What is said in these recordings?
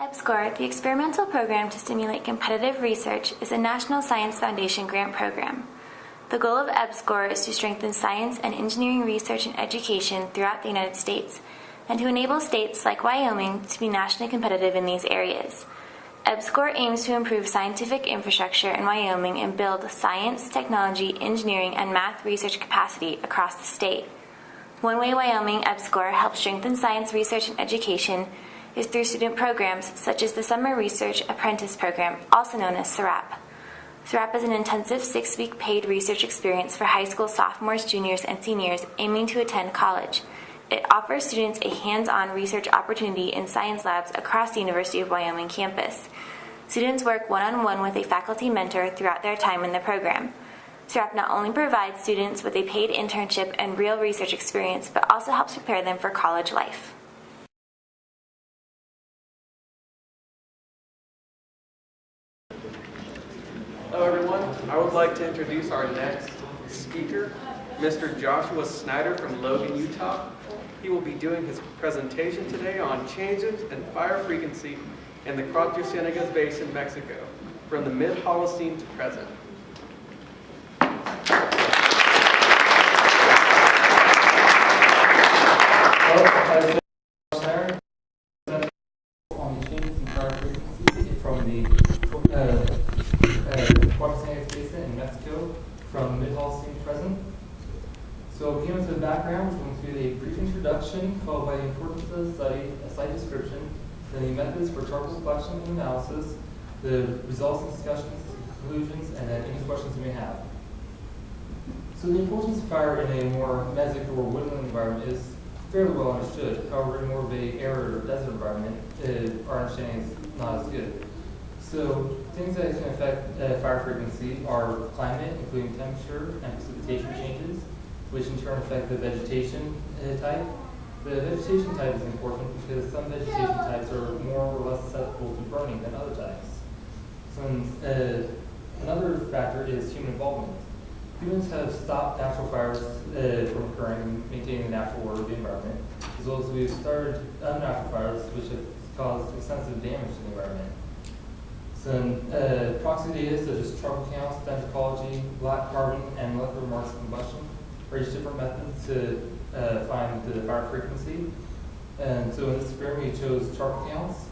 EBSCOR, the experimental program to stimulate competitive research, is a National Science Foundation grant program. The goal of EBSCOR is to strengthen science and engineering research and education throughout the United States, and to enable states like Wyoming to be nationally competitive in these areas. EBSCOR aims to improve scientific infrastructure in Wyoming and build science, technology, engineering, and math research capacity across the state. One way Wyoming EBSCOR helps strengthen science research and education is through student programs such as the Summer Research Apprentice Program, also known as SRAP. SRAP is an intensive 6-week paid research experience for high school sophomores, juniors, and seniors aiming to attend college. It offers students a hands-on research opportunity in science labs across the University of Wyoming campus. Students work one-on-one with a faculty mentor throughout their time in the program. SRAP not only provides students with a paid internship and real research experience, but also helps prepare them for college life. Hello everyone, I would like to introduce our next speaker, Mr. Joshua Snider from Logan, Utah. He will be doing his presentation today on changes in fire frequency in the Cuatro Ciénegas Basin, Mexico, from the mid-Holocene to present. On the changes in fire frequency from the Cuatro Ciénegas Basin in Mexico from mid-Holocene to present. So begin with the background, we're going to do a brief introduction, followed by the importance of the study, a slight description, then the methods for charcoal collection and analysis, the results and discussions, conclusions, and then any questions you may have. So the importance of fire in a more mesic or woodland environment is fairly well understood. However, in more of a arid or desert environment, our understanding is not as good. So things that can affect fire frequency are climate, including temperature and precipitation changes, which in turn affect the vegetation type. The vegetation type is important because some vegetation types are more or less susceptible to burning than other types. So another factor is human involvement. Humans have stopped natural fires from occurring and maintaining the natural order of the environment, as well as we've started unnatural fires which have caused extensive damage to the environment. So proxy data such as charcoal counts, dendrology, black carbon, and molecular marks of combustion are just different methods to find the fire frequency. And so in this experiment we chose charcoal counts.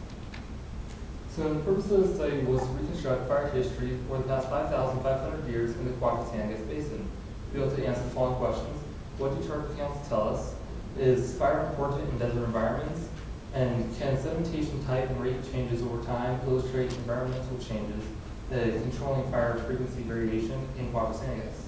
So the purpose of the study was to reconstruct fire history for the past 5,500 years in the Cuatro Ciénegas Basin, to be able to answer the following questions. What do charcoal counts tell us? Is fire important in desert environments? And can sedimentation type and rate changes over time illustrate environmental changes controlling fire frequency variation in Cuatro Ciénegas?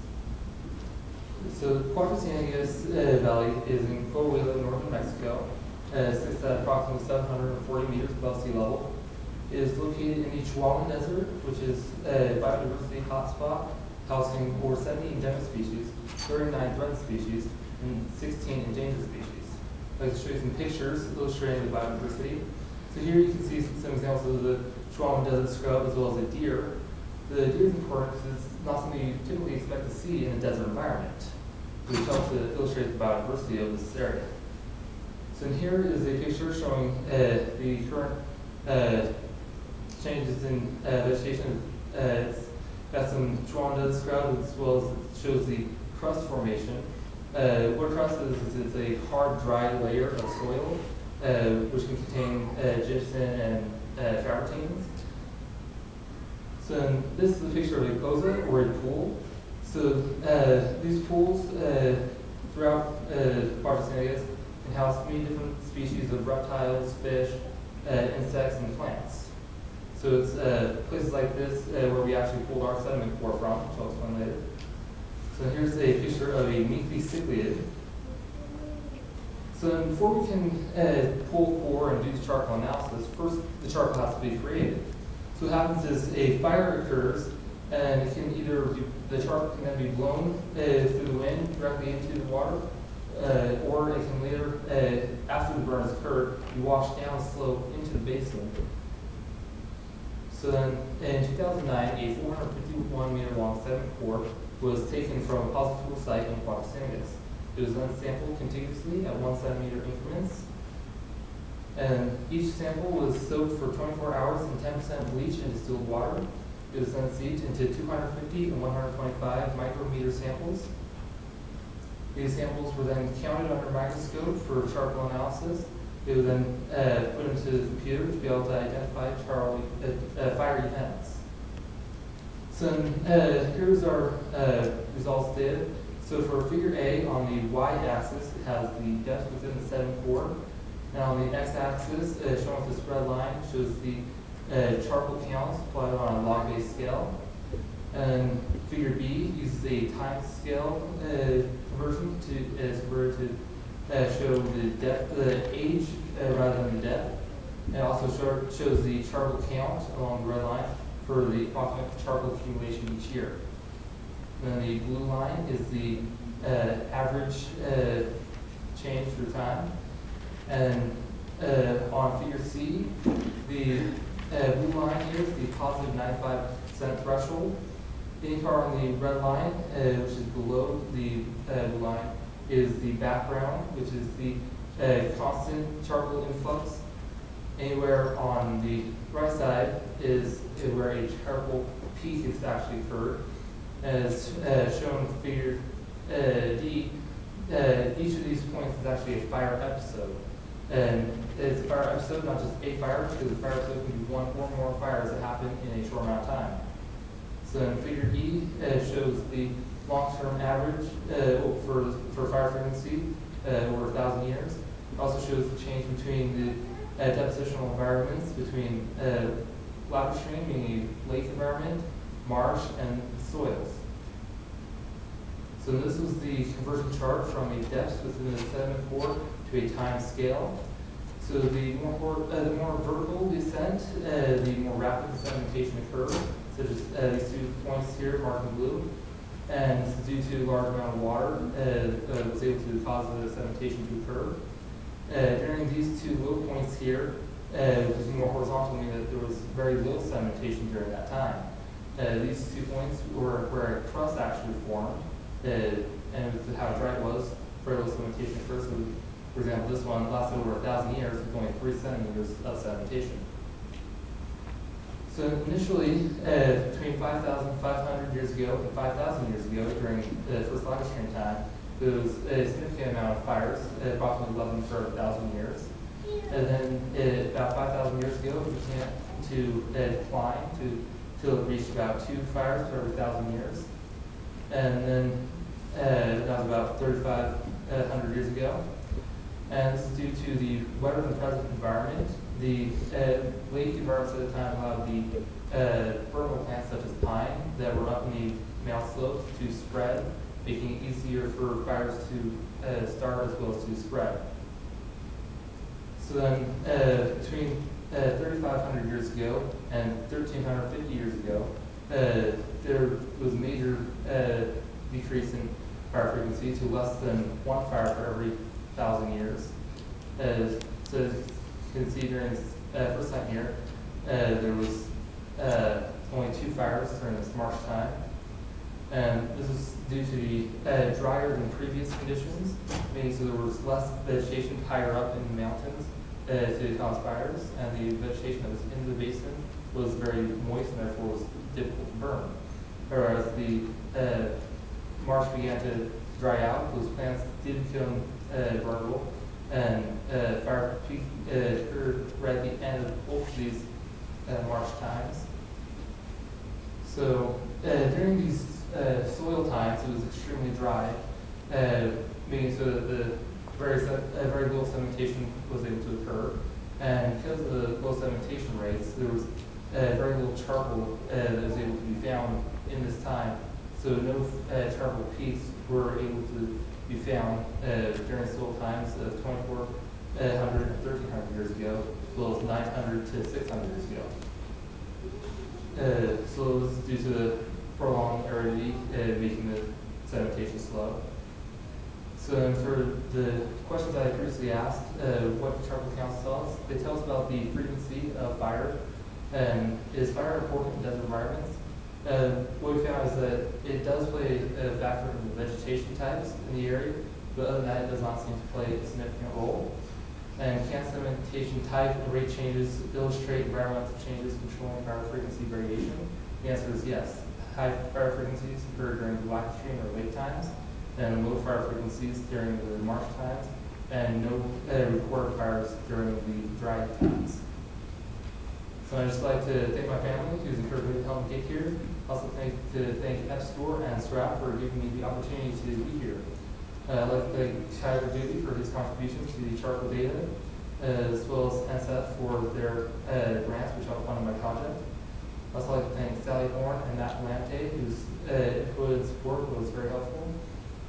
So the Cuatro Ciénegas Valley is in Coahuila, northern Mexico. Sits at approximately 740 meters above sea level. It is located in the Chihuahuan Desert, which is a biodiversity hotspot, housing over 70 endemic species, 39 threatened species, and 16 endangered species. I'd like to show you some pictures illustrating the biodiversity. So here you can see some examples of the Chihuahuan Desert scrub as well as a deer. The deer is important because it's not something you typically expect to see in a desert environment, which helps to illustrate the biodiversity of this area. So here is a picture showing the current changes in vegetation. It's got some Chihuahuan Desert scrub as well as it shows the crust formation. What crust is it's a hard, dry layer of soil which can contain gypsum and travertines. So this is a picture of a poza or a pool. So these pools throughout Cuatro Ciénegas can house many different species of reptiles, fish, insects, and plants. So it's places like this where we actually pulled our sediment core from, which I'll explain later. So here's a picture of a mealy cichlid. So before we can pull core and do the charcoal analysis, first the charcoal has to be created. So what happens is a fire occurs, and it can either the charcoal can then be blown through the wind directly into the water, or it can later, after the burn has occurred, be washed down the slope into the basin. So then in 2009, a 451 meter long sediment core was taken from a fossil fuel site in Cuatro Ciénegas. It was then sampled contiguously at 1 centimeter increments. And each sample was soaked for 24 hours in 10% bleach and distilled water. It was then sieved into 250 and 125 micrometer samples. These samples were then counted under a microscope for charcoal analysis. It was then put into the computer to be able to identify fire events. So here's our results data. So for figure A, on the y-axis, it has the depth within the sediment core. And on the x-axis, shown with the spread line, shows the charcoal counts plotted on a log-based scale. And figure B uses a time scale conversion to show the depth, the age rather than the depth. It also shows the charcoal count along the red line for the approximate charcoal accumulation each year. And then the blue line is the average change through time. And on figure C, the blue line here is the positive 95% threshold. The car on the red line, which is below the blue line, is the background, which is the constant charcoal influx. Anywhere on the right side is where a charcoal peak has actually occurred. As shown in figure D, each of these points is actually a fire episode. And it's a fire episode, not just a fire, because a fire episode can be one or more fires that happen in a short amount of time. So in figure E shows the long-term average for fire frequency over 1,000 years. It also shows the change between the depositional environments between lava stream, meaning a lake environment, marsh, and soils. So this was the conversion chart from a depth within the sediment core to a time scale. So the more vertical descent, the more rapid sedimentation occurs, such as these 2 points here marked in blue. And this is due to a large amount of water that was able to cause the sedimentation to occur. During these 2 low points here, which is more horizontal, meaning that there was very little sedimentation during that time. These 2 points were where a crust actually formed, and with how dry it was, very little sedimentation occurred. So, for example, this one lasted over 1,000 years with only 3 centimeters of sedimentation. So initially, between 5,500 years ago and 5,000 years ago, during the first lava stream time, there was a significant amount of fires, approximately 11 for 1,000 years. And then about 5,000 years ago, it began to decline until it reached about 2 fires for every 1,000 years. And then that was about 3,500 years ago. And this is due to the wetter than present environment. The lake environments at the time allowed the perennial plants such as pine that were up in the mount slopes to spread, making it easier for fires to start as well as to spread. So then between 3,500 years ago and 1,350 years ago, there was a major decrease in fire frequency to less than 1 fire for every 1,000 years. So as you can see during this first time here, there was only 2 fires during this March time. And this is due to the drier than previous conditions, meaning so there was less vegetation higher up in the mountains to cause fires, and the vegetation that was in the basin was very moist and therefore was difficult to burn. Whereas the marsh began to dry out, those plants did become burnable, and fire peak occurred right at the end of both of these marsh times. So during these soil times, it was extremely dry, meaning so that the very little sedimentation was able to occur. And because of the low sedimentation rates, there was very little charcoal that was able to be found in this time. So no charcoal peaks were able to be found during soil times of 2,400 and 1,300 years ago, as well as 900 to 600 years ago. So it was due to the prolonged aridity making the sedimentation slow. So for the questions I previously asked, what do charcoal counts tell us? They tell us about the frequency of fire, and is fire important in desert environments? What we found is that it does play a factor in the vegetation types in the area, but other than that, it does not seem to play a significant role. And can sedimentation type and rate changes illustrate environmental changes controlling fire frequency variation? The answer is yes. High fire frequencies occur during the black stream or lake times, and low fire frequencies during the marsh times, and no recorded fires during the dry times. So I'd just like to thank my family who's encouraged me to help me get here. Also thank EPSCoR and SRAP for giving me the opportunity to be here. I'd like to thank Tyler Dooley for his contributions to the charcoal data, as well as NSF for their grants which helped fund my project. I'd also like to thank Sally Horn and Matt Lante, whose input and support was very helpful.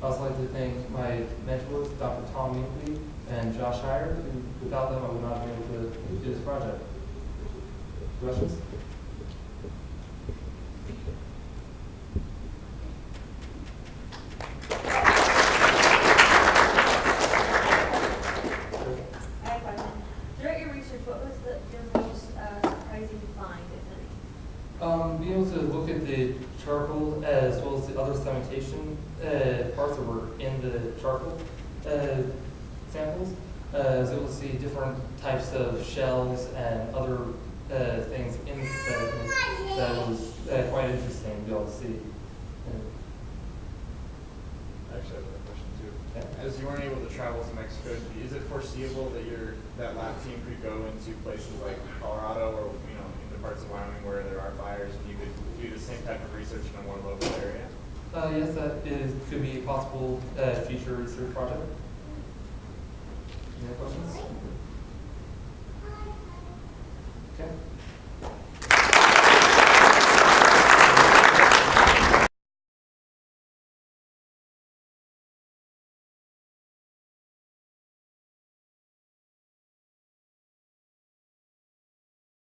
I'd also like to thank my mentors, Dr. Tom Minkley and Josh Heyer, who without them I would not be able to do this project. Questions? I have a question. Throughout your research, what was your most surprising find, if any? Being able to look at the charcoal as well as the other sedimentation parts that were in the charcoal samples, I was able to see different types of shells and other things in the sediment that was quite interesting to be able to see. Actually, I have a question too. Yeah. As you weren't able to travel to Mexico, is it foreseeable that that lab team could go into places like Colorado or in the parts of Wyoming where there are fires, and you could do the same type of research in a more local area? Yes, could be a possible future research project. Any other questions?